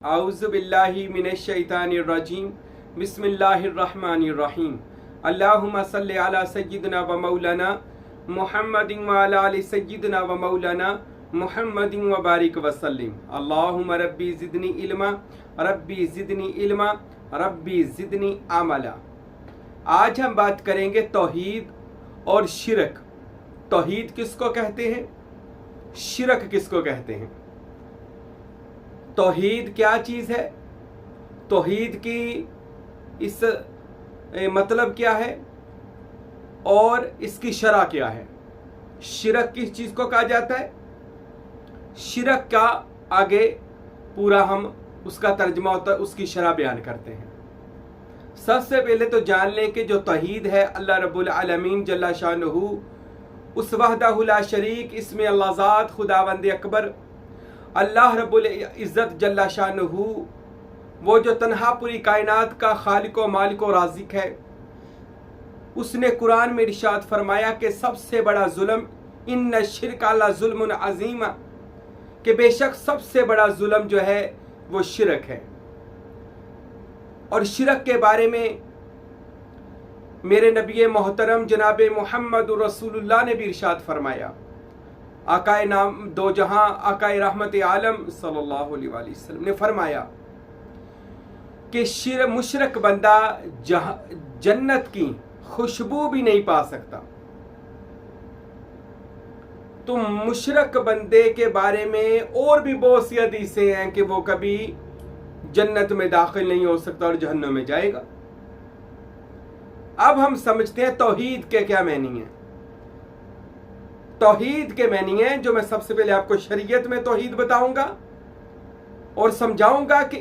आऊज़ु बिल्लाहि मिनश शैतानिर रजीम बिस्मिल्लाहिर रहमानिर रहीम अल्लाहुम्मा सल्लि अला सय्यिदिना व मौलाना मुहम्मदिन व अला आलि सय्यिदिना व मौलाना मुहम्मदिन व बारिक व सल्लिम। अल्लाहुम्मा रब्बी ज़िदनी इल्मा रब्बी ज़िदनी इल्मा रब्बी ज़िदनी अमला। आज हम बात करेंगे तौहीद और शिरक। तौहीद किसको कहते हैं, शिरक किसको कहते हैं। तौहीद क्या चीज़ है, तौहीद की इस मतलब क्या है और इसकी शरह क्या है। शिरक किस चीज़ को कहा जाता है, शिरक का आगे पूरा हम उसका तर्जमा होता है, उसकी शरह बयान करते हैं। सबसे पहले तो जान लें कि जो तौहीद है अल्लाह रब्बुल आलमीन जल्ला शानुहु उस वहदहु ला शरीक इसमें अल्लाह ज़ात खुदावंद अकबर अल्लाह रब्बुल इज़्ज़त जल्ला शानुहु वो जो तन्हा पूरी कायनात का खालिक व मालिक व राज़िक है, उसने कुरान में इरशाद फरमाया कि सबसे बड़ा जुल्म इन्न शिरक ला जुल्मुन अज़ीम, कि बेशक सबसे बड़ा जुल्म जो है वो शिरक है। और शिरक के बारे में मेरे नबी मोहतरम जनाब मोहम्मद रसूलुल्लाह ने भी इरशाद फरमाया। आकाए नाम दो जहां आकाए रहमत आलम सल्लल्लाहु अलैहि वसल्लम ने फरमाया कि मुशरक बंदा जन्नत की खुशबू भी नहीं पा सकता। तो मुशरक बंदे के बारे में और भी बहुत सी हदीसें हैं कि वो कभी जन्नत में दाखिल नहीं हो सकता और जहन्नम में जाएगा। अब हम समझते हैं तौहीद के क्या मैनी है। तौहीद के मैनी है जो मैं सबसे पहले आपको शरीयत में तौहीद बताऊंगा और समझाऊंगा कि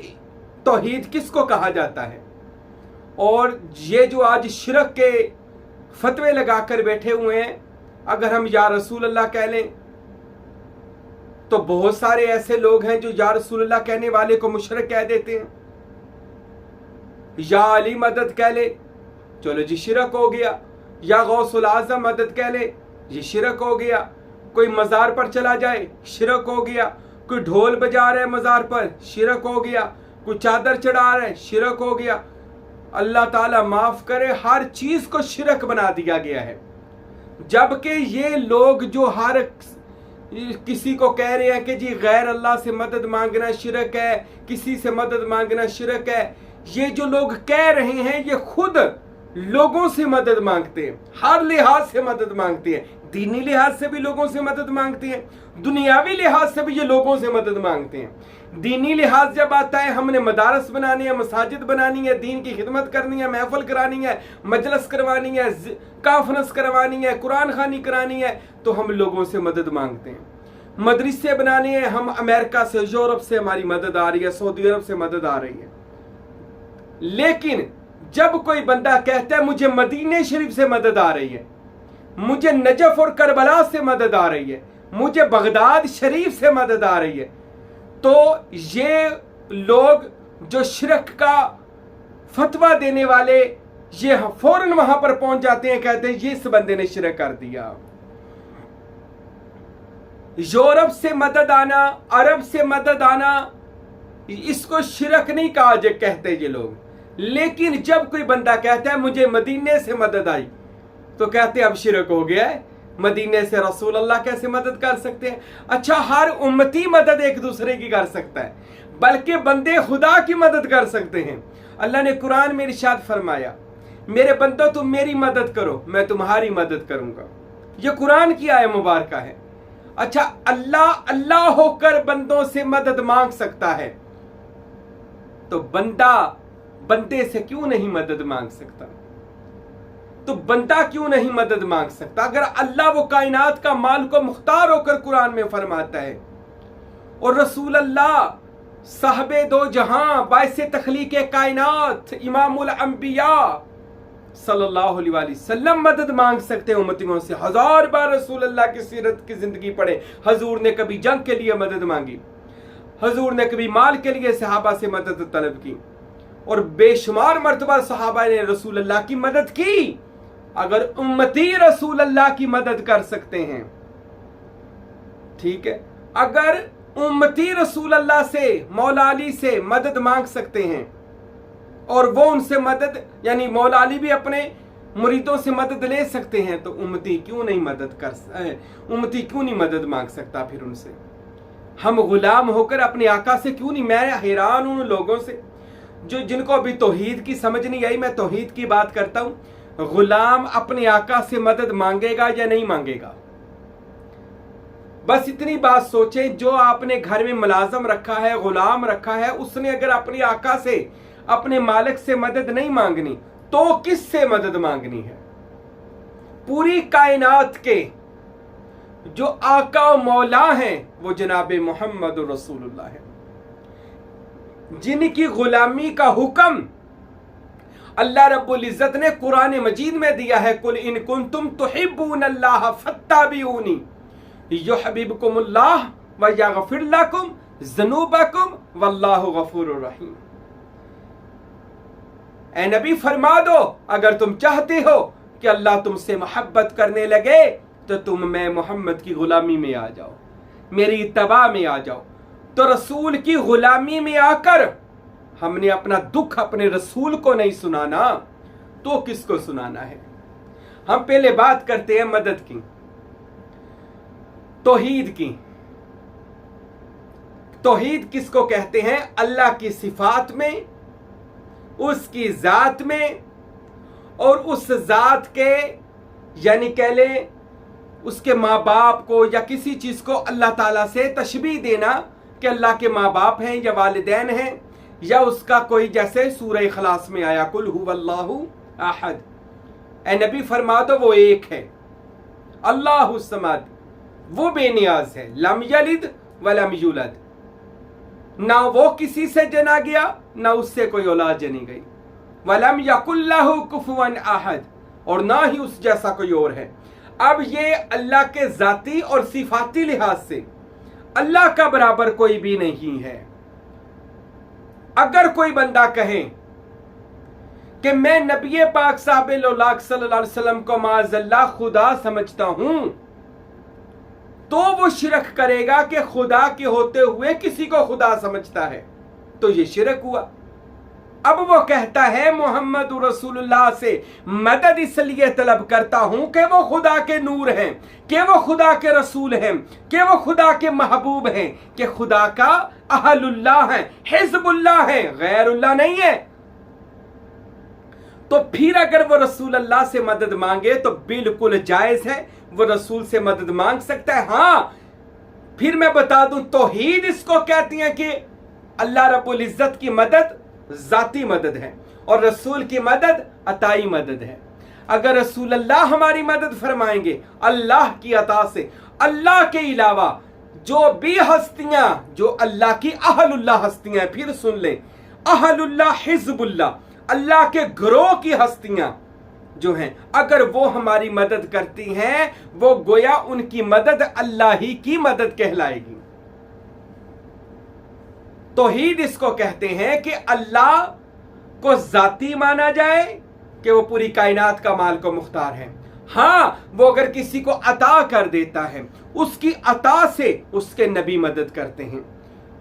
तौहीद किसको कहा जाता है। और ये जो आज शिरक के फतवे लगाकर बैठे हुए हैं, अगर हम या रसूल अल्लाह कह लें तो बहुत सारे ऐसे लोग हैं जो या रसूल अल्लाह कहने वाले को मुशरिक कह देते हैं। या अली मदद कह ले, चलो जी शिरक हो गया। या गौसुल आज़म मदद कह ले, ये शिरक हो गया। कोई मज़ार पर चला जाए, शिरक हो गया। कोई ढोल बजा रहा है मज़ार पर, शिरक हो गया। कोई चादर चढ़ा रहा है, शिरक हो गया। अल्लाह ताला माफ़ करे, हर चीज़ को शिरक बना दिया गया है। जबकि ये लोग जो हर किसी को कह रहे हैं कि जी गैर अल्लाह से मदद मांगना शिरक है, किसी से मदद मांगना शिरक है, ये जो लोग कह रहे हैं ये खुद लोगों से मदद मांगते हैं, हर लिहाज से मदद मांगते हैं। दीनी लिहाज से भी लोगों से मदद मांगते हैं, दुनियावी लिहाज से भी ये लोगों से मदद मांगते हैं। दीनी लिहाज जब आता है, हमने मदारस बनानी है, मसाजिद बनानी है, दीन की खिदमत करनी है, महफल करानी है, मजलिस करवानी है, कॉन्फ्रेंस करवानी है, कुरान खानी करानी है, तो हम लोगों से मदद मांगते हैं। मदरसे बनाने हैं, हम अमेरिका से, यूरोप से हमारी मदद आ रही है, सऊदी अरब से मदद आ रही है। लेकिन जब कोई बंदा कहता है मुझे मदीने शरीफ से मदद आ रही है, मुझे नजफ और करबला से मदद आ रही है, मुझे बगदाद शरीफ से मदद आ रही है, तो ये लोग जो शिरक का फतवा देने वाले, ये फौरन वहां पर पहुंच जाते हैं, कहते हैं ये इस बंदे ने शिरक कर दिया। यूरोप से मदद आना, अरब से मदद आना, इसको शिरक नहीं कहा जो कहते ये लोग। लेकिन जब कोई बंदा कहता है मुझे मदीने से मदद आई, तो कहते हैं अब शिरक हो गया है, मदीने से रसूल अल्लाह कैसे मदद कर सकते हैं। अच्छा, हर उम्मती मदद एक दूसरे की कर सकता है, बल्कि बंदे खुदा की मदद कर सकते हैं। अल्लाह ने कुरान में इरशाद फरमाया, मेरे बंदो तुम मेरी मदद करो, मैं तुम्हारी मदद करूंगा। यह कुरान की आयत मुबारक है। अच्छा, अल्लाह अल्लाह होकर बंदों से मदद मांग सकता है, तो बंदा बंदे से क्यों नहीं मदद मांग सकता? तो बंदा क्यों नहीं मदद मांग सकता? अगर अल्लाह वो कायनात का मालिक व मुख्तार होकर कुरान में फरमाता है, और रसूल अल्लाह साहबे दो जहां बाइसे तखलीक कायनात इमामुल अंबिया सल्लल्लाहु अलैहि वसल्लम मदद मांग सकते हैं उम्मतियों से। 1000 बार रसूल अल्लाह की सीरत की जिंदगी पढ़े, हजूर ने कभी जंग के लिए मदद मांगी, हजूर ने कभी माल के लिए सहाबा से मदद तलब की, और बेशुमार मर्तबा सहाबा ने रसूल अल्लाह की मदद की। अगर उम्मती रसूल अल्लाह की मदद कर सकते हैं, ठीक है, अगर उम्मती रसूल अल्लाह से, मौला अली से मदद मांग सकते हैं और वो उनसे मदद, यानी मौला अली भी अपने मुरीदों से मदद ले सकते हैं, तो उम्मती क्यों नहीं मदद मांग सकता फिर उनसे? हम गुलाम होकर अपने आका से क्यों नहीं? मैं हैरान हूं उन लोगों से जिनको अभी तौहीद की समझ नहीं आई। मैं तौहीद की बात करता हूं। गुलाम अपने आका से मदद मांगेगा या नहीं मांगेगा? बस इतनी बात सोचें, जो आपने घर में मुलाजम रखा है, गुलाम रखा है, उसने अगर अपने आका से, अपने मालिक से मदद नहीं मांगनी तो किससे मदद मांगनी है? पूरी कायनात के जो आका और मौला हैं वो जनाब मोहम्मद रसूलुल्लाह है, जिनकी गुलामी का हुक्म अल्लाह रब्बुल इज्जत ने कुरान मजीद में दिया है। कुल इन कुंतुम तुहिब्बूनल्लाह फत्ताबिऊनी युहब्बिबकुमुल्लाह व यगफिर लकुम ज़ुनूबकुम वल्लाहु गफूरुर रहीम। ऐ नबी फरमा दो, अगर तुम चाहते हो कि अल्लाह तुमसे मोहब्बत करने लगे तो मैं मोहम्मद की गुलामी में आ जाओ, मेरी इत्तबा में आ जाओ। तो रसूल की गुलामी में आकर हमने अपना दुख अपने रसूल को नहीं सुनाना तो किसको सुनाना है? हम पहले बात करते हैं मदद की, तौहीद की। तौहीद किसको कहते हैं? अल्लाह की सिफात में, उसकी जात में, और उस जात के, यानी कह लें उसके माँ बाप को या किसी चीज को अल्लाह ताला से तशबीह देना कि अल्लाह के माँ बाप हैं या वालिदैन हैं, या उसका कोई, जैसे सूरह इखलास में आया कुल हुवल्लाहु अहद, ऐ नबी फरमा दो वो एक है, अल्लाहु समद, वो बेनियाज है, लम यलिद वलम यूलद, ना वो किसी से जना गया ना उससे कोई औलाद जनी गई, वलम यकुल्लहु कुफुवन अहद, और ना ही उस जैसा कोई और है। अब ये अल्लाह के जाती और सिफाती लिहाज से अल्लाह का बराबर कोई भी नहीं है। अगर कोई बंदा कहे कि मैं नबी पाक साहब सल्लल्लाहु अलैहि वसल्लम को माज़अल्लाह खुदा समझता हूं, तो वो शिरक करेगा कि खुदा के होते हुए किसी को खुदा समझता है, तो ये शिरक हुआ। अब वो कहता है मोहम्मद रसूलुल्लाह से मदद इसलिए तलब करता हूं कि वो खुदा के नूर हैं, कि वो खुदा के रसूल हैं, कि वो खुदा के महबूब हैं, कि खुदा का अहलुल्लाह है, हिज़्बुल्लाह है, गैरुल्लाह नहीं है। तो फिर अगर वो रसूल अल्लाह से मदद मांगे तो बिल्कुल जायज है, वो रसूल से मदद मांग सकता है। हाँ, फिर मैं बता दूं, तौहीद इसको कहती है कि अल्लाह रब्बुल इज्जत की मदद जाती मदद है और रसूल की मदद अताई मदद है। अगर रसूल अल्लाह हमारी मदद फरमाएंगे अल्लाह की अता से, अल्लाह के अलावा जो भी हस्तियां, जो अल्लाह की अहलुल्लाह हस्तियां, फिर सुन लें, अहलुल्लाह हिज़्बुल्लाह, अल्लाह के ग्रोह की हस्तियां जो हैं, अगर वो हमारी मदद करती हैं, वो गोया उनकी मदद अल्लाह ही की मदद कहलाएगी। तौहीद इसको कहते हैं कि अल्लाह को जाती माना जाए कि वो पूरी कायनात का मालिक और मुख्तार है। हाँ, वो अगर किसी को अता कर देता है, उसकी अता से उसके नबी मदद करते हैं,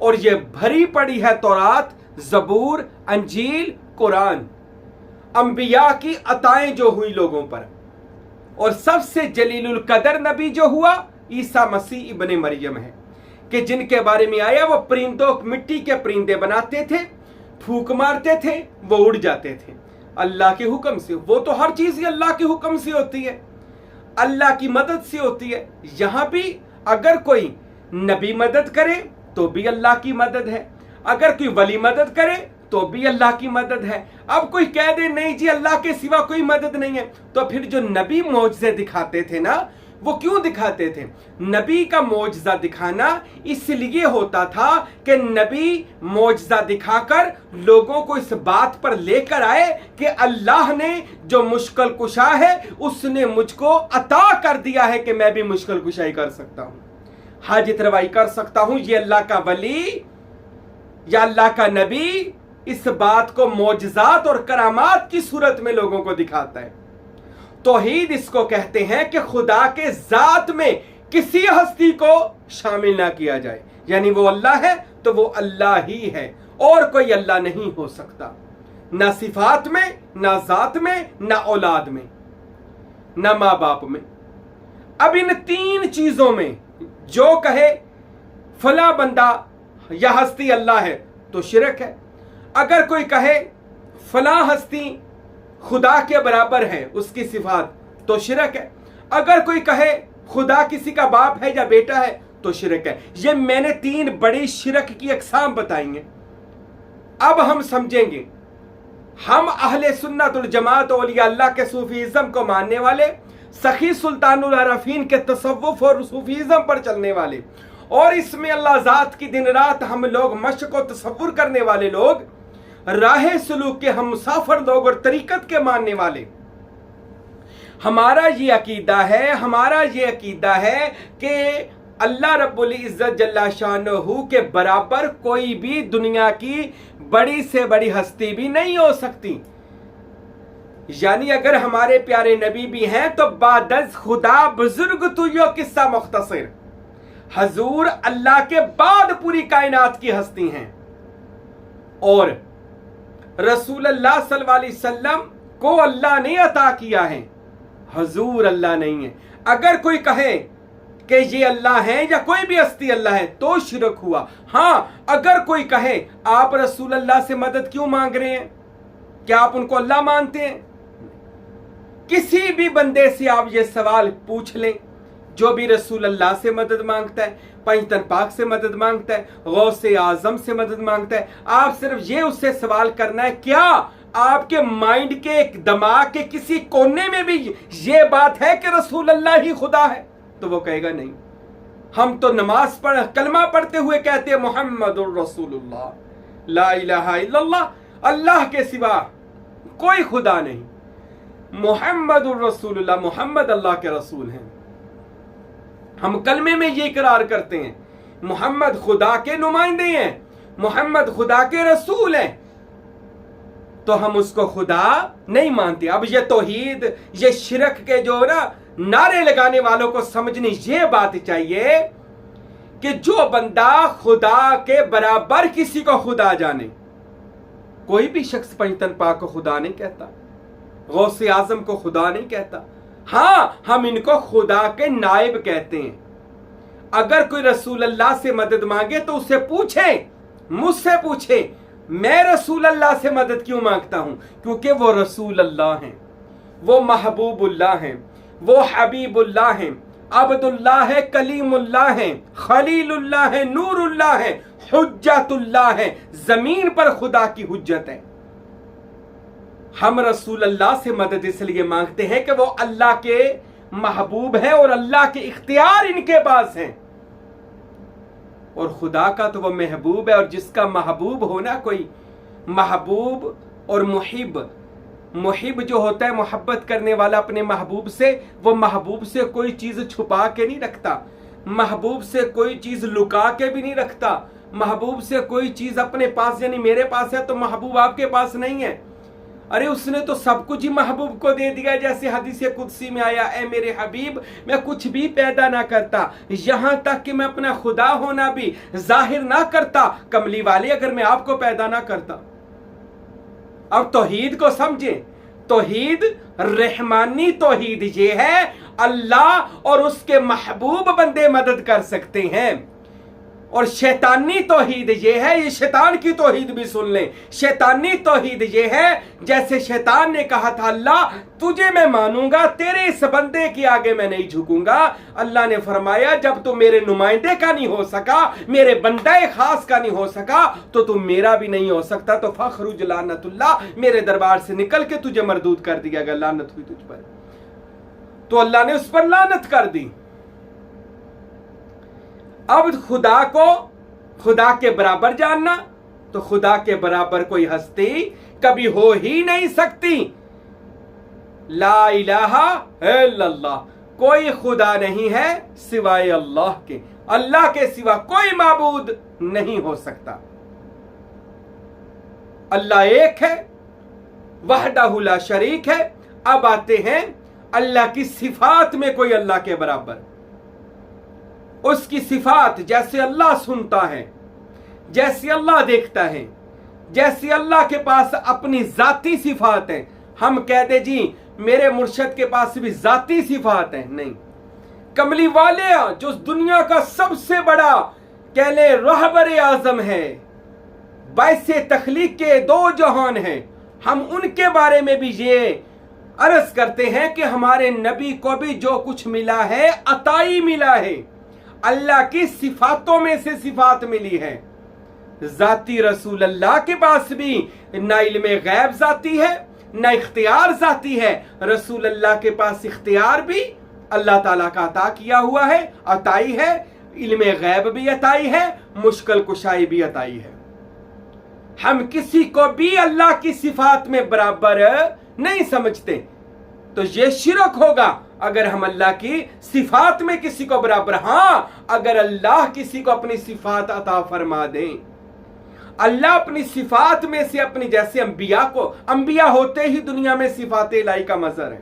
और ये भरी पड़ी है तौरात, ज़बूर, अंजील, कुरान, अंबिया की अताएं जो हुई लोगों पर। और सबसे जलीलुल कदर नबी जो हुआ ईसा मसीह इब्ने मरियम है, कि जिनके बारे में आया वो परिंदों, मिट्टी के परिंदे बनाते थे, फूंक मारते थे, वो उड़ जाते थे अल्लाह के हुक्म से। वो तो हर चीज ही अल्लाह के हुक्म से होती है, अल्लाह की मदद से होती है। यहां भी अगर कोई नबी मदद करे तो भी अल्लाह की मदद है, अगर कोई वली मदद करे तो भी अल्लाह की मदद है। अब कोई कह दे नहीं जी अल्लाह के सिवा कोई मदद नहीं है, तो फिर जो नबी मौजज़े दिखाते थे ना, वो क्यों दिखाते थे? नबी का मौजज़ा दिखाना इसलिए होता था कि नबी मौजज़ा दिखाकर लोगों को इस बात पर लेकर आए कि अल्लाह ने जो मुश्किल कुशा है उसने मुझको अता कर दिया है कि मैं भी मुश्किल कुशाई कर सकता हूं, हाजित रवाई कर सकता हूं। ये अल्लाह का वली या अल्लाह का नबी इस बात को मौजज़ात और करामात की सूरत में लोगों को दिखाता है। तौहीद इसको कहते हैं कि खुदा के जात में किसी हस्ती को शामिल ना किया जाए, यानी वो अल्लाह है तो वो अल्लाह ही है, और कोई अल्लाह नहीं हो सकता, ना सिफात में, ना जात में, ना औलाद में, ना माँ बाप में। अब इन तीन चीजों में जो कहे फला बंदा या हस्ती अल्लाह है तो शिरक है। अगर कोई कहे फला हस्ती खुदा के बराबर है उसकी सिफात तो शिरक है। अगर कोई कहे खुदा किसी का बाप है या बेटा है तो शिरक है। ये मैंने तीन बड़ी शिरक की अक़साम बताई हैं। अब हम समझेंगे, हम अहले सुन्नतुल जमात औलिया अल्लाह के सूफीज़म को मानने वाले, सखी सुल्तानुल आरफीन के तसव्वुफ और सूफीज़म पर चलने वाले, और इसमें अल्लाह ज़ात की दिन रात हम लोग मश्क और तसव्वुर करने वाले लोग, राह सुलूक के हम मुसाफिर लोग और तरीकत के मानने वाले, हमारा ये अकीदा है कि अल्लाह रब्बुल इज़्ज़त जल्ला शानहू के बराबर कोई भी दुनिया की बड़ी से बड़ी हस्ती भी नहीं हो सकती। यानी अगर हमारे प्यारे नबी भी हैं तो बादज़ खुदा बुजुर्ग तुयो किस्सा मुख्तसर, हजूर अल्लाह के बाद पूरी कायनात की हस्ती हैं, और रसूल अल्लाह सल्लल्लाहु अलैहि वसल्लम को अल्लाह ने अता किया है, हजूर अल्लाह नहीं है। अगर कोई कहे कि ये अल्लाह है या कोई भी हस्ती अल्लाह है तो शिरक हुआ। हाँ, अगर कोई कहे आप रसूल अल्लाह से मदद क्यों मांग रहे हैं, क्या आप उनको अल्लाह मानते हैं? किसी भी बंदे से आप ये सवाल पूछ लें, जो भी रसूल अल्लाह से मदद मांगता है, पंजतन पाक से मदद मांगता है, गौसे आजम से मदद मांगता है, आप सिर्फ ये उससे सवाल करना है, क्या आपके माइंड के दिमाग के किसी कोने में भी ये बात है कि रसूल अल्लाह ही खुदा है? तो वो कहेगा नहीं। हम तो नमाज पढ़ कलमा पढ़ते हुए कहते हैं मुहम्मदुर रसूलुल्लाह, ला इलाहा इल्लल्लाह, अल्लाह के सिवा कोई खुदा नहीं, मुहम्मदुर रसूलुल्लाह, मोहम्मद अल्लाह के रसूल हैं। हम कलमे में ये इकरार करते हैं मोहम्मद खुदा के नुमाइंदे हैं, मोहम्मद खुदा के रसूल हैं, तो हम उसको खुदा नहीं मानते। अब ये तौहीद, ये शिरक के जो नारे लगाने वालों को समझनी ये बात चाहिए कि जो बंदा खुदा के बराबर किसी को खुदा जाने, कोई भी शख्स पंजतन पाक को खुदा नहीं कहता, गौसे आजम को खुदा नहीं कहता। हाँ, हम इनको खुदा के नायब कहते हैं। अगर कोई रसूल अल्लाह से मदद मांगे तो उससे पूछे, मुझसे पूछे, मैं रसूल अल्लाह से मदद क्यों मांगता हूं? क्योंकि वो रसूल अल्लाह हैं, वो महबूबुल्लाह हैं, वो हबीबुल्लाह हैं, अब्दुल्लाह है, कलीमुल्लाह है, खलीलुल्लाह है, नूरुल्लाह है, हुज्जतुल्लाह है, जमीन पर खुदा की हुज्जत है। हम रसूल अल्लाह से मदद इसलिए मांगते हैं कि वो अल्लाह के महबूब हैं और अल्लाह के इख्तियार इनके पास हैं, और खुदा का तो वो महबूब है, और जिसका महबूब होना, कोई महबूब और मुहिब जो होता है मोहब्बत करने वाला अपने महबूब से, वो महबूब से कोई चीज छुपा के नहीं रखता, महबूब से कोई चीज लुका के भी नहीं रखता, महबूब से कोई चीज अपने पास, यानी मेरे पास है तो महबूब आपके पास नहीं है, अरे उसने तो सब कुछ ही महबूब को दे दिया। जैसे हदीस कुदसी में आया, ए मेरे हबीब, मैं कुछ भी पैदा ना करता, यहां तक कि मैं अपना खुदा होना भी जाहिर ना करता, कमली वाले, अगर मैं आपको पैदा ना करता। अब तौहीद को समझे, तौहीद रहमानी तौहीद ये है, अल्लाह और उसके महबूब बंदे मदद कर सकते हैं, और शैतानी तौहीद ये है, ये शैतान की तौहीद भी सुन लें, शैतानी तौहीद ये है, जैसे शैतान ने कहा था अल्लाह तुझे मैं मानूंगा, तेरे इस बंदे के आगे मैं नहीं झुकूंगा। अल्लाह ने फरमाया जब तू मेरे नुमाइंदे का नहीं हो सका, मेरे बंदे खास का नहीं हो सका, तो तू मेरा भी नहीं हो सकता, तो फखरुज लानतुल्लाह, मेरे दरबार से निकल के तुझे मरदूद कर दिया गया, लानत हुई तुझ पर। तो अल्लाह ने उस पर लानत कर दी। अब खुदा को खुदा के बराबर जानना, तो खुदा के बराबर कोई हस्ती कभी हो ही नहीं सकती। ला इलाहा इल्लल्लाह, कोई खुदा नहीं है सिवाय अल्लाह के, अल्लाह के सिवा कोई माबूद नहीं हो सकता। अल्लाह एक है, वहदहु ला शरीक है। अब आते हैं अल्लाह की सिफात में कोई अल्लाह के बराबर। उसकी सिफात, जैसे अल्लाह सुनता है, जैसे अल्लाह देखता है, जैसे अल्लाह के पास अपनी जाती सिफात है, हम कह दे जी मेरे मुर्शद के पास भी जाती सिफात है, नहीं। कमली वाले जो दुनिया का सबसे बड़ा कह ले रहबर आजम है, बाइसे तखलीक के दो जहान हैं, हम उनके बारे में भी ये अर्ज करते हैं कि हमारे नबी को भी जो कुछ मिला है अताई मिला है, अल्लाह की सिफातों में से सिफात मिली है। जाती रसूल अल्लाह के पास भी ना इल्मे गैब जाती है, ना इख्तियार जाती है। रसूल अल्लाह के पास इख्तियार भी अल्लाह ताला का अता किया हुआ है, अताई है, इल्मे गैब भी अताई है, मुश्किल कुशाई भी अताई है। हम किसी को भी अल्लाह की सिफात में बराबर नहीं समझते, तो ये शिरक होगा अगर हम अल्लाह की सिफात में किसी को बराबर। हां, अगर अल्लाह किसी को अपनी सिफात अता फरमा दें, अल्लाह अपनी सिफात में से अपनी, जैसे अंबिया को, अंबिया होते ही दुनिया में सिफात इलाही का मजहर है।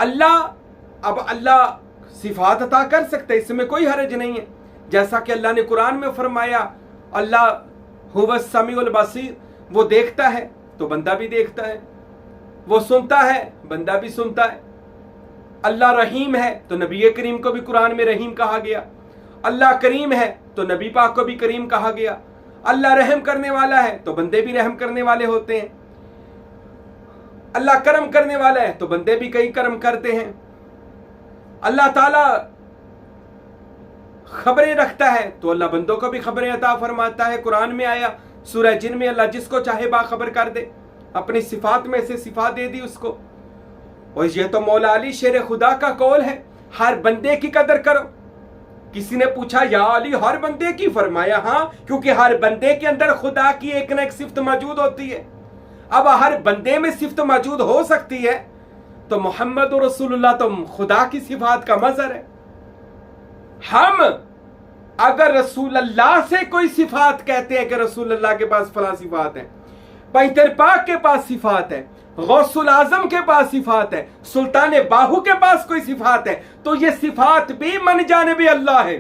अल्लाह सिफात अता कर सकते, इसमें कोई हरज नहीं है। जैसा कि अल्लाह ने कुरान में फरमाया, अल्लाह हुवस समीउल बसीर, वो देखता है तो बंदा भी देखता है, वो सुनता है बंदा भी सुनता है। अल्लाह रहीम है तो नबी करीम को भी कुरान में रहीम कहा गया। अल्लाह करीम है तो नबी पाक को भी करीम कहा गया। अल्लाह रहम करने वाला है तो बंदे भी रहम करने वाले होते हैं। अल्लाह करम करने वाला है तो बंदे भी कई करम करते हैं। अल्लाह ताला खबरें रखता है तो अल्लाह बंदों को भी खबरें अता फरमाता है। कुरान में आया, सूरह जिन में, अल्लाह जिसको चाहे बाखबर कर दे, अपनी सिफात में से सिफात दे दी उसको। और ये तो मौला अली शेर खुदा का कौल है, हर बंदे की कदर करो। किसी ने पूछा या अली हर बंदे की? फरमाया हाँ, क्योंकि हर बंदे के अंदर खुदा की एक न एक सिफ्त मौजूद होती है। अब हर बंदे में सिफ्त मौजूद हो सकती है तो मोहम्मद रसूलुल्लाह तो खुदा की सिफात का मजहर है। हम अगर रसूल अल्लाह से कोई सिफात कहते हैं कि रसूल अल्लाह के पास फला सिफात है, पैतर पाक के पास सिफात है, गौसुल आजम के पास सिफात है, सुल्तान बाहू के पास कोई सिफात है, तो ये सिफात भी मन जानिब अल्लाह है,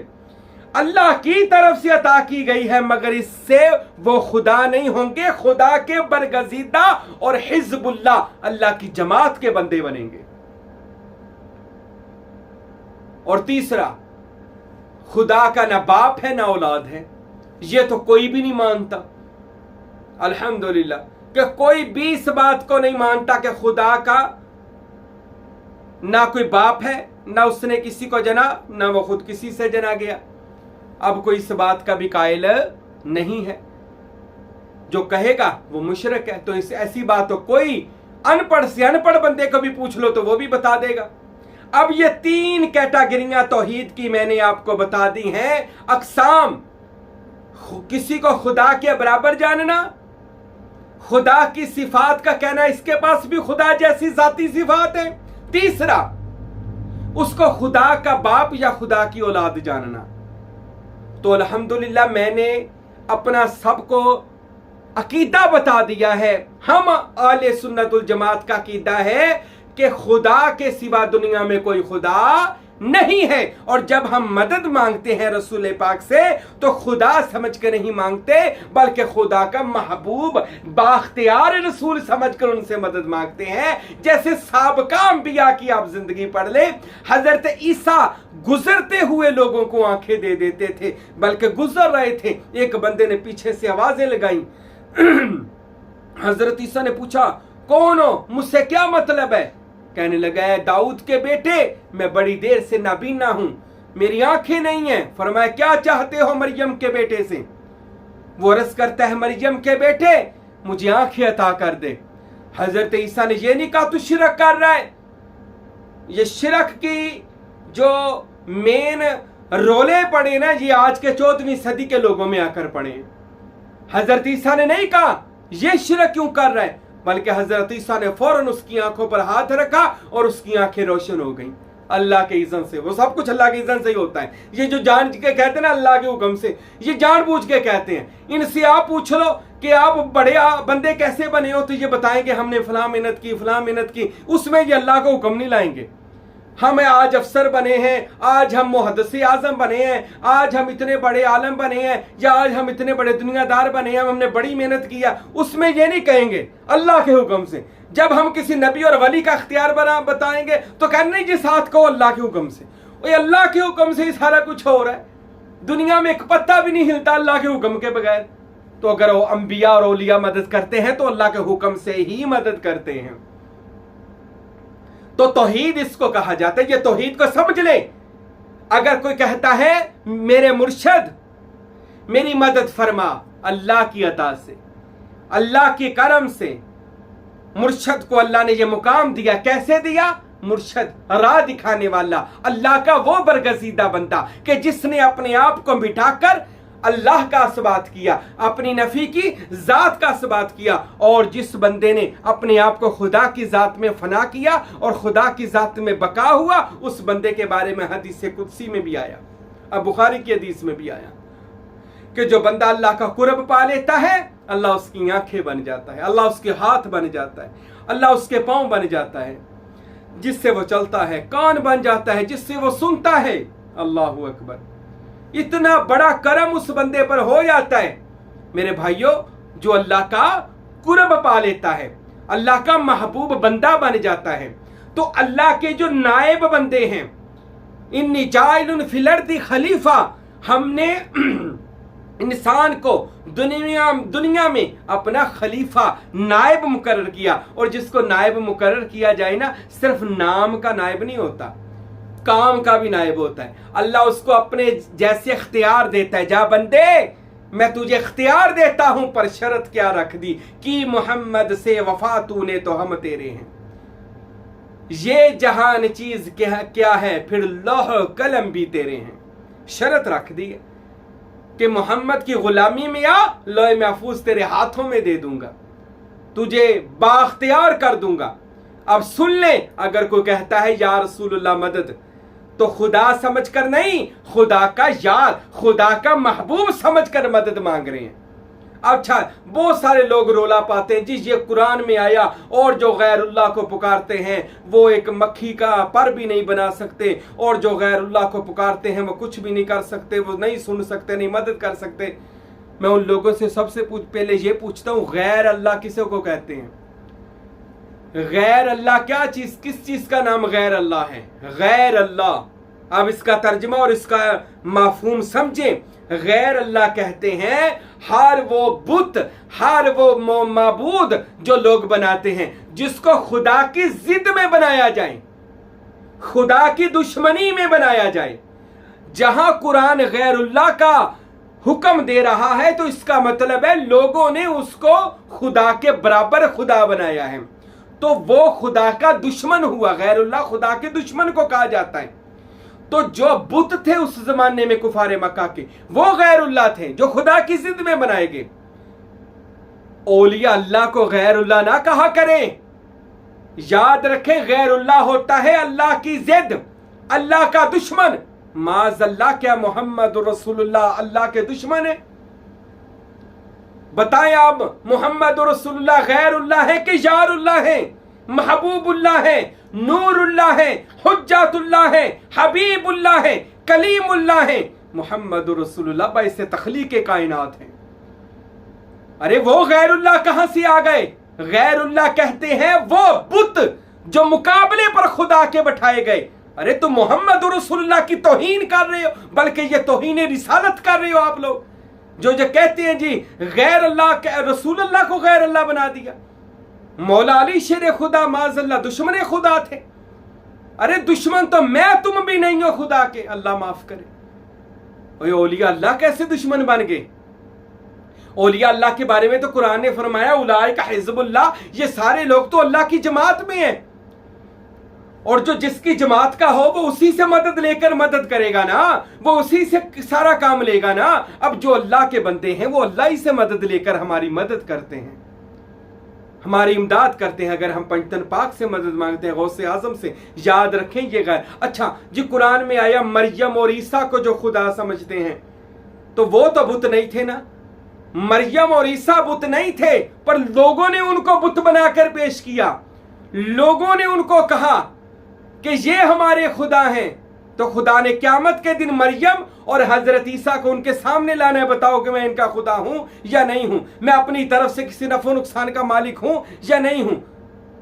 अल्लाह की तरफ से अता की गई है, मगर इससे वो खुदा नहीं होंगे, खुदा के बरगजीदा और हिजबुल्लाह, अल्लाह की जमात के बंदे बनेंगे। और तीसरा, खुदा का ना बाप है ना औलाद है, ये तो कोई भी नहीं मानता। अल्हम्दुलिल्लाह कि कोई भी इस बात को नहीं मानता कि खुदा का ना कोई बाप है, ना उसने किसी को जना, ना वो खुद किसी से जना गया। अब कोई इस बात का भी कायल नहीं है, जो कहेगा वो मुशरिक है। तो इस ऐसी बात तो कोई अनपढ़ से अनपढ़ बंदे को भी पूछ लो तो वो भी बता देगा। अब ये तीन कैटेगरियां तौहीद की मैंने आपको बता दी हैं। अक़साम, किसी को खुदा के बराबर जानना, खुदा की सिफात का कहना इसके पास भी खुदा जैसी जाती सिफात है। तीसरा, उसको खुदा का बाप या खुदा की औलाद जानना। तो अल्हम्दुलिल्लाह मैंने अपना सबको अकीदा बता दिया है। हम आले सुन्नतुल जमात का अकीदा है कि खुदा के सिवा दुनिया में कोई खुदा नहीं है। और जब हम मदद मांगते हैं रसूल पाक से तो खुदा समझ के नहीं मांगते, बल्कि खुदा का महबूब बाख्तियार रसूल समझकर उनसे मदद मांगते हैं। जैसे साबका अंबिया की आप जिंदगी पढ़ ले, हजरत ईसा गुजरते हुए लोगों को आंखें दे देते थे, बल्कि गुजर रहे थे, एक बंदे ने पीछे से आवाजें लगाई। हजरत ईसा ने पूछा कौन हो, मुझसे क्या मतलब है? कहने लगा है दाऊद के बेटे, मैं बड़ी देर से नाबीना हूं, मेरी आंखें नहीं है। फरमाया क्या चाहते हो मरियम के बेटे से? वो अर्ज करता है मरियम के बेटे मुझे आंखें अता कर दे। हजरत ईसा ने ये नहीं कहा तू शिरक कर रहा है। ये शिरक की जो मेन रोले पड़े ना, ये आज के 14वीं सदी के लोगों में आकर पड़े। हजरत ईसा ने नहीं कहा ये शिरक क्यों कर रहा है, बल्कि हजरत ईसा ने फौरन उसकी आंखों पर हाथ रखा और उसकी आंखें रोशन हो गईं अल्लाह के इज़्ज़त से। वो सब कुछ अल्लाह के इज़्ज़त से ही होता है। ये जो जान के कहते हैं ना अल्लाह के हुक्म से, ये जानबूझ के कहते हैं। इनसे आप पूछ लो कि आप बड़े बंदे कैसे बने हो, तो ये बताएंगे हमने फलां मेहनत की, फलां मेहनत की, उसमें ये अल्लाह का हुक्म नहीं लाएंगे। हम आज अफसर बने हैं, आज हम मुहद्दिस आज़म बने हैं, आज हम इतने बड़े आलम बने हैं, या आज हम इतने बड़े दुनियादार बने हैं, हमने बड़ी मेहनत किया, उसमें ये नहीं कहेंगे अल्लाह के हुक्म से। जब हम किसी नबी और वली का इख्तियार बताएंगे तो कहना नहीं जिस हाथ को अल्लाह के हुक्म से। वो अल्लाह के हुक्म से ही सारा कुछ हो रहा है, दुनिया में एक पत्ता भी नहीं हिलता अल्लाह के हुक्म के बगैर। तो अगर वो अंबिया और औलिया मदद करते हैं तो अल्लाह के हुक्म से ही मदद करते हैं। तो तौहीद इसको कहा जाता है। ये तौहीद को समझ ले। अगर कोई कहता है मेरे मुर्शद मेरी मदद फरमा, अल्लाह की अता से, अल्लाह के करम से मुर्शद को अल्लाह ने ये मुकाम दिया। कैसे दिया? मुर्शद राह दिखाने वाला, अल्लाह का वो बरगजीदा बंदा कि जिसने अपने आप को मिटाकर अल्लाह का असबात किया, अपनी नफी की जात का असबात किया। और जिस बंदे ने अपने आप को खुदा की जात में फना किया और खुदा की जात में बका हुआ, उस बंदे के बारे में हदीस कुदसी में भी आया, अब बुखारी की हदीस में भी आया कि जो बंदा अल्लाह का कुर्ब पा लेता है, अल्लाह उसकी आंखें बन जाता है, अल्लाह उसके हाथ बन जाता है, अल्लाह उसके पांव बन जाता है, जिससे वो चलता है, कान बन जाता है, जिससे वो सुनता है। अल्लाहु अकबर। इतना बड़ा करम उस बंदे पर हो जाता है मेरे भाइयों, जो अल्लाह का कुर्ब पा लेता है, अल्लाह का महबूब बंदा बन जाता है। तो अल्लाह के जो नायब बंदे हैं, इन्नी जाइलुन फिल अर्दि खलीफा, हमने इंसान को दुनिया में अपना खलीफा नायब मुकर्रर किया। और जिसको नायब मुकर्रर किया जाए ना, सिर्फ नाम का नायब नहीं होता, काम का भी नायब होता है। अल्लाह उसको अपने जैसे इख्तियार देता है, जा बंदे मैं तुझे इख्तियार देता हूं, पर शर्त क्या रख दी कि मोहम्मद से वफा तूने तो हम तेरे हैं। ये जहान चीज क्या है, फिर लौह कलम भी तेरे हैं। शर्त रख दी कि मोहम्मद की गुलामी में आ, लौह महफूज तेरे हाथों में दे दूंगा, तुझे बाख्तियार कर दूंगा। अब सुन ले, अगर कोई कहता है या रसूलुल्लाह मदद, तो खुदा समझकर नहीं, खुदा का यार, खुदा का महबूब समझकर मदद मांग रहे हैं। अच्छा, बहुत सारे लोग रोला पाते हैं जी ये कुरान में आया, और जो गैरुल्लाह को पुकारते हैं वो एक मक्खी का पर भी नहीं बना सकते, और जो गैरुल्लाह को पुकारते हैं वो कुछ भी नहीं कर सकते, वो नहीं सुन सकते, नहीं मदद कर सकते। मैं उन लोगों से सबसे पहले ये पूछता हूँ, गैर अल्लाह किसे को कहते हैं? गैर अल्लाह क्या चीज, किस चीज का नाम गैर अल्लाह है? गैर अल्लाह। अब इसका तर्जुमा और इसका मफहूम समझें। गैर अल्लाह कहते हैं हर वो बुत, हर वो माबूद जो लोग बनाते हैं, जिसको खुदा की जिद में बनाया जाए, खुदा की दुश्मनी में बनाया जाए। जहां कुरान गैरुल्लाह का हुक्म दे रहा है तो इसका मतलब है लोगों ने उसको खुदा के बराबर खुदा बनाया है, तो वो खुदा का दुश्मन हुआ। गैरुल्लाह खुदा के दुश्मन को कहा जाता है। तो जो बुत थे उस जमाने में कुफारे मक्का के, वो गैरुल्लाह थे जो खुदा की जिद में बनाए गए। औलिया अल्लाह को गैरुल्लाह ना कहा करें। याद रखें, गैरुल्लाह होता है अल्लाह की जिद, अल्लाह का दुश्मन। माज़ल्लाह, क्या मोहम्मद रसूलुल्लाह अल्लाह के दुश्मन है? बताएं आप, मोहम्मद रसूलुल्लाह गैरुल्लाह है कि यारुल्लाह है, महबूबुल्लाह है, नूरुल्लाह है, हुज्जतुल्लाह है, हबीबुल्लाह है, कलीमुल्लाह है? मोहम्मद रसूलुल्लाह बाइसे तख्लीक कायनात है। अरे वो गैरुल्लाह कहां से आ गए? गैरुल्लाह कहते हैं वो बुत जो मुकाबले पर खुदा के बैठाए गए। अरे तुम मोहम्मद रसूलुल्लाह की तौहीन कर रहे हो, बल्कि ये तौहीन रिसालत कर रहे हो आप लोग, जो कहते हैं जी गैर अल्लाह रसूलुल्लाह को गैर अल्लाह बना दिया। मौला अली शेर खुदा माज़ल्लाह दुश्मन खुदा थे। अरे दुश्मन तो मैं तुम भी नहीं हो खुदा के, अल्लाह माफ करे। औलिया अल्लाह कैसे दुश्मन बन गए? औलिया अल्लाह के बारे में तो कुरान ने फरमाया उलाइका हिज़्बुल्लाह, ये सारे लोग तो अल्लाह की जमात में हैं, और जो जिसकी जमात का हो वो उसी से मदद लेकर मदद करेगा ना, वो उसी से सारा काम लेगा ना। अब जो अल्लाह के बंदे हैं वो अल्लाह ही से मदद लेकर हमारी मदद करते हैं, हमारी इमदाद करते हैं। अगर हम पंचतन पाक से मदद मांगते हैं, गौसे आजम से, याद रखें ये गैर। अच्छा जी, कुरान में आया मरियम और ईसा को जो खुदा समझते हैं, तो वो तो बुत नहीं थे ना। मरियम और ईसा बुत नहीं थे, पर लोगों ने उनको बुत बनाकर पेश किया। लोगों ने उनको कहा कि ये हमारे खुदा हैं, तो खुदा ने क़यामत के दिन मरियम और हजरत ईसा को उनके सामने लाना है, बताओ कि मैं इनका खुदा हूं या नहीं हूं, मैं अपनी तरफ से किसी नफो नुकसान का मालिक हूं या नहीं हूं।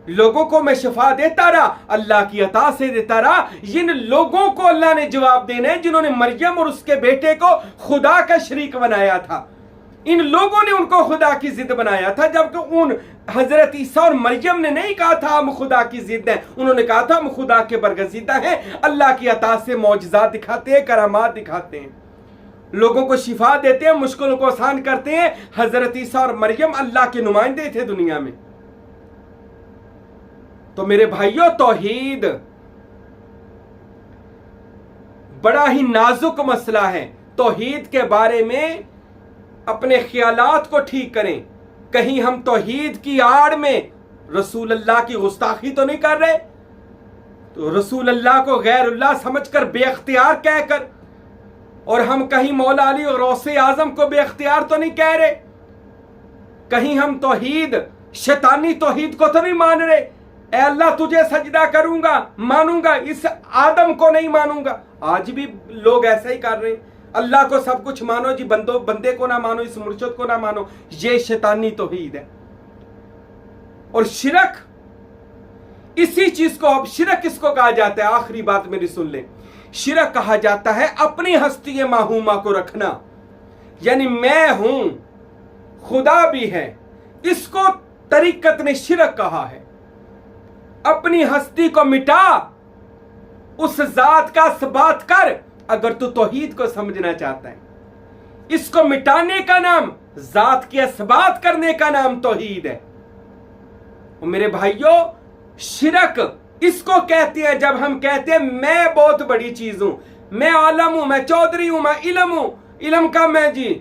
लोगों को मैं शिफा देता रहा, अल्लाह की अता से देता रहा। जिन लोगों को अल्लाह ने जवाब देना है जिन्होंने मरियम और उसके बेटे को खुदा का शरीक बनाया था, इन लोगों ने उनको खुदा की जिद बनाया था, जबकि उन हजरत ईसा और मरियम ने नहीं कहा था हम खुदा की जिद हैं, उन्होंने कहा था हम खुदा के बरगजीदा हैं, अल्लाह की अता से मौजज़ात दिखाते हैं, करामात दिखाते हैं, लोगों को शिफा देते हैं, मुश्किलों को आसान करते हैं। हजरत ईसा और मरियम अल्लाह के नुमाइंदे थे दुनिया में। तो मेरे भाइयों, तौहीद बड़ा ही नाजुक मसला है। तौहीद के बारे में अपने ख्यालात को ठीक करें। कहीं हम तौहीद की आड़ में रसूल अल्लाह की गुस्ताखी तो नहीं कर रहे, तो रसूल अल्लाह को गैरुल्लाह समझकर बेख्तियार कहकर, और हम कहीं मौला अली और गौसे आजम को बेख्तियार तो नहीं कह रहे, कहीं हम तौहीद शैतानी तौहीद को तो नहीं मान रहे, ए अल्लाह तुझे सजदा करूंगा मानूंगा, इस आदम को नहीं मानूंगा। आज भी लोग ऐसा ही कर रहे हैं, अल्लाह को सब कुछ मानो जी, बंदे को ना मानो, इस मुर्शिद को ना मानो, ये शैतानी तौहीद है। और शिरक, इसी चीज को, अब शिरक किसको कहा जाता है, आखिरी बात मेरी सुन ले, शिरक कहा जाता है अपनी हस्ती माहूमा को रखना, यानी मैं हूं, खुदा भी है, इसको तरीकत ने शिरक कहा है। अपनी हस्ती को मिटा, उस जात का सबात कर। अगर तू तौहीद को समझना चाहता है, इसको मिटाने का नाम, जात की असबात करने का नाम तौहीद है। और मेरे भाइयों, शिरक इसको कहते हैं जब हम कहते हैं मैं बहुत बड़ी चीज हूं, मैं आलम हूं, मैं चौधरी हूं, मैं इल्म हूं, इल्म का मैं जी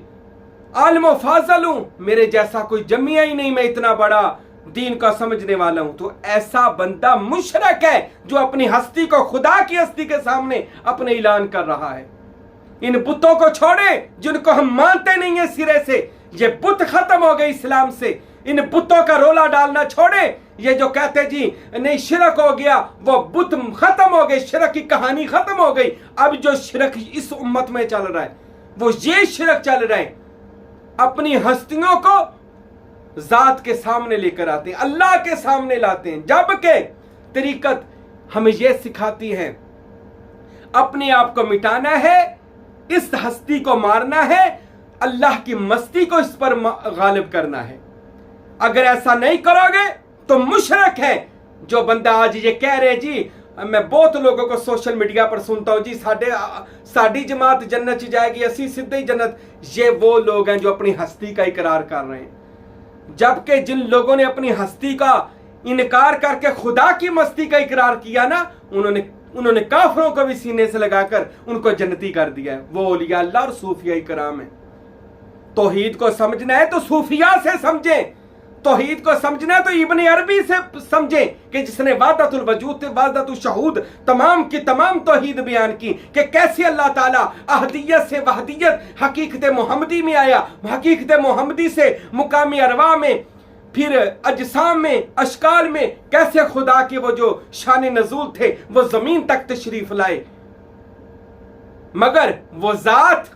आलम व फाजल हूं, मेरे जैसा कोई जमिया ही नहीं, मैं इतना बड़ा दीन का समझने वाला हूं। तो ऐसा बंदा मुशरक है जो अपनी हस्ती को खुदा की हस्ती के सामने अपने ऐलान कर रहा है। इन बुतों को छोड़े जिनको हम मानते नहीं है सिरे से, ये बुत खत्म हो गए इस्लाम से। इन बुतों का रोला डालना छोड़े, ये जो कहते जी नहीं शिरक हो गया, वो बुत खत्म हो गए, शिरक की कहानी खत्म हो गई। अब जो शिरक इस उम्मत में चल रहा है वो ये शिरक चल रहा है, अपनी हस्तियों को जात के सामने लेकर आते हैं, अल्लाह के सामने लाते हैं, जबकि तरीकत हमें यह सिखाती है अपने आप को मिटाना है, इस हस्ती को मारना है, अल्लाह की मस्ती को इस पर गालिब करना है। अगर ऐसा नहीं करोगे तो मुशरक है। जो बंदा आज ये कह रहे जी, मैं बहुत लोगों को सोशल मीडिया पर सुनता हूं जी साड़ी जमात जन्नत च जाएगी, असी सीधे जन्नत, ये वो लोग हैं जो अपनी हस्ती का इकरार कर रहे हैं। जबकि जिन लोगों ने अपनी हस्ती का इनकार करके खुदा की मस्ती का इकरार किया ना, उन्होंने काफरों को भी सीने से लगाकर उनको जन्नती कर दिया है। वो औलिया अल्लाह और सूफिया इकराम है। तौहीद को समझना है तो सूफिया से समझें, तौहीद को समझना है तो इब्ने अरबी से समझें कि जिसने वादतुल वजूद, वादतुल शहूद, तमाम की तमाम तौहीद बयान की कि कैसे अल्लाह ताला अहदियत से वहदियत हकीकत मोहम्मदी में आया, हकीकत मोहम्मदी से मुकामी अरवा में, फिर अजसाम में, अशकाल में कैसे खुदा के वो जो शान नज़ूल थे वो जमीन तक तशरीफ लाए, मगर वो जात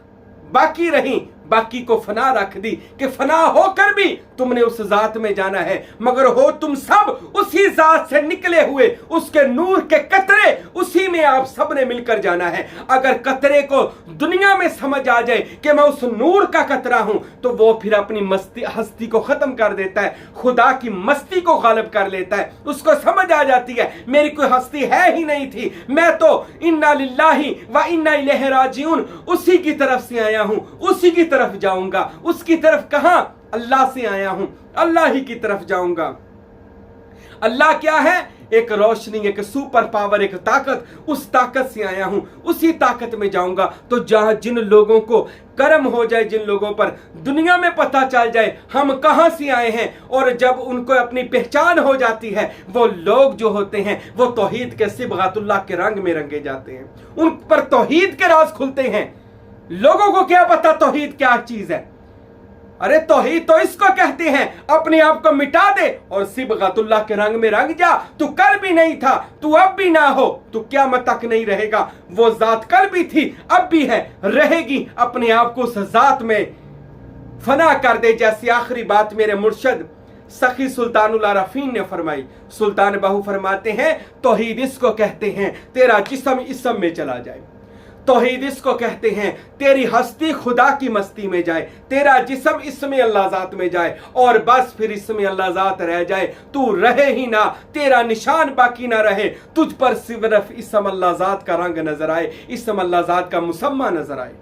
बाकी रही, बाकी को फना रख दी कि फना होकर भी तुमने उस जात में जाना है, मगर हो तुम सब उसी जात से निकले हुए, उसके नूर के कतरे, उसी में आप सब ने मिलकर जाना है। अगर कतरे को दुनिया में समझ आ जाए कि मैं उस नूर का कतरा हूं, तो वो फिर अपनी हस्ती को खत्म कर देता है, खुदा की मस्ती को गालिब कर लेता है। उसको समझ आ जाती है मेरी कोई हस्ती है ही नहीं थी, मैं तो इन्ना लिल्लाही व इन्ना इलैहि राजिऊन, उसी की तरफ से आया हूं, उसी की तरफ जाऊंगा। उसकी तरफ कहां? अल्लाह से आया हूं, अल्लाह ही की तरफ जाऊंगा। अल्लाह क्या है? एक रोशनी, एक सुपर पावर, एक ताकत, उस ताकत से आया हूं, उसी ताकत में जाऊंगा। तो जहां जिन लोगों को कर्म हो जाए, जिन लोगों पर दुनिया में पता चल जाए हम कहां से आए हैं, और जब उनको अपनी पहचान हो जाती है, वो लोग जो होते हैं वो तौहीद के सिबगातुल्लाह के रंग में रंगे जाते हैं, उन पर तौहीद के राज खुलते हैं। लोगों को क्या पता तौहीद क्या चीज है? अरे तौहीद तो इसको कहते हैं, अपने आप को मिटा दे और सिबगतुल्लाह के रंग में रंग जा। तू कल भी नहीं था, तू अब भी ना हो, तू क़यामत तक नहीं रहेगा। वो जात कल भी थी, अब भी है, रहेगी। अपने आप को उस जात में फना कर दे। जैसी आखिरी बात मेरे मुर्शद सखी सुल्तानुल आरफीन ने फरमाई। सुल्तान बाहू फरमाते हैं तौहीद इसको कहते हैं तेरा जिस्म इसम में चला जाए। तौहीद इसको कहते हैं तेरी हस्ती खुदा की मस्ती में जाए, तेरा जिस्म इसमें अल्लाह ज़ात में जाए और बस फिर इसमें अल्लाह ज़ात रह जाए। तू रहे ही ना, तेरा निशान बाकी ना रहे, तुझ पर सिर्फ इसम अल्लाह ज़ात का रंग नजर आए, इसम अल्लाह ज़ात का मुसम्मा नजर आए।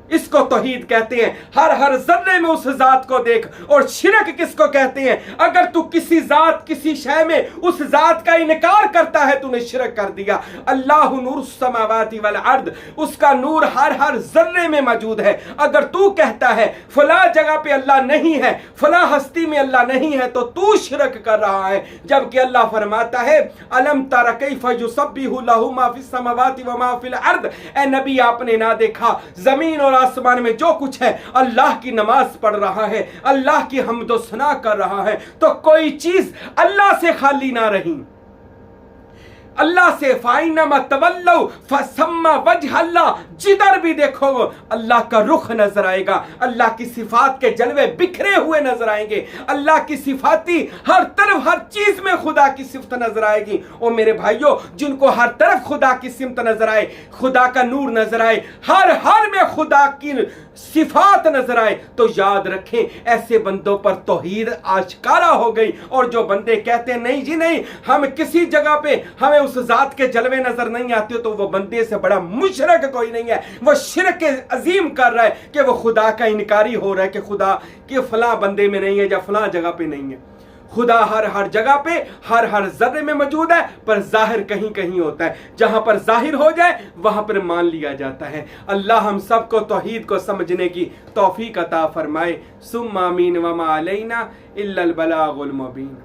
इसको तौहीद कहते हैं। हर जर्रे में उस जात को देख। और शिरक किसको कहते हैं? अगर तू किसी जात किसी शय में उस जात का इनकार करता है, तूने शिरक कर दिया। अल्लाह नूरुस समावाति वल अर्द, उसका नूर हर जर्रे में मौजूद है। अगर तू कहता है फला जगह पे अल्लाह नहीं है, फला हस्ती में अल्लाह नहीं है, तो तू शिरक कर रहा है। जबकि अल्लाह फरमाता है अलम तरा कैफ युसब्बिहु लहु मा फिस समावाति व मा फिल अर्द। ए नबी, आपने ना देखा जमीन और आसमान में जो कुछ है अल्लाह की नमाज पढ़ रहा है, अल्लाह की हम्दो सना कर रहा है। तो कोई चीज अल्लाह से खाली ना रही। अल्लाह से फाइनमा तवल्लौ फसम्मा वजह अल्लाह, जिधर भी देखो अल्लाह का रुख नजर आएगा। अल्लाह की सिफात के जलवे बिखरे हुए नजर आएंगे। अल्लाह की सिफाती हर तरफ, हर चीज में खुदा की सिफत नजर आएगी। और मेरे भाइयों, जिनको हर तरफ खुदा की सिफत नजर आए, खुदा का नूर नजर आए, हर में खुदा की सिफात नजर आए, तो याद रखें ऐसे बंदों पर तौहीद आश्कारा हो गई। और जो बंदे कहते हैं नहीं जी नहीं, हम किसी जगह पे हमें उस जात के जलवे नजर नहीं आते, तो वो बंदे से बड़ा मुशरक कोई नहीं है। वो शिरक अजीम कर रहा है कि वो खुदा का इनकारी हो रहा है कि खुदा के फला बंदे में नहीं है या फला जगह पे नहीं है। खुदा हर जगह पे हर जर्रे में मौजूद है, पर जाहिर कहीं कहीं होता है। जहां पर जाहिर हो जाए वहां पर मान लिया जाता है। अल्लाह हम सबको तौहीद को समझने की तौफीक अता फरमाए। सुम्मा आमीन वमा अलैना इल्लल बलागुल मुबीन।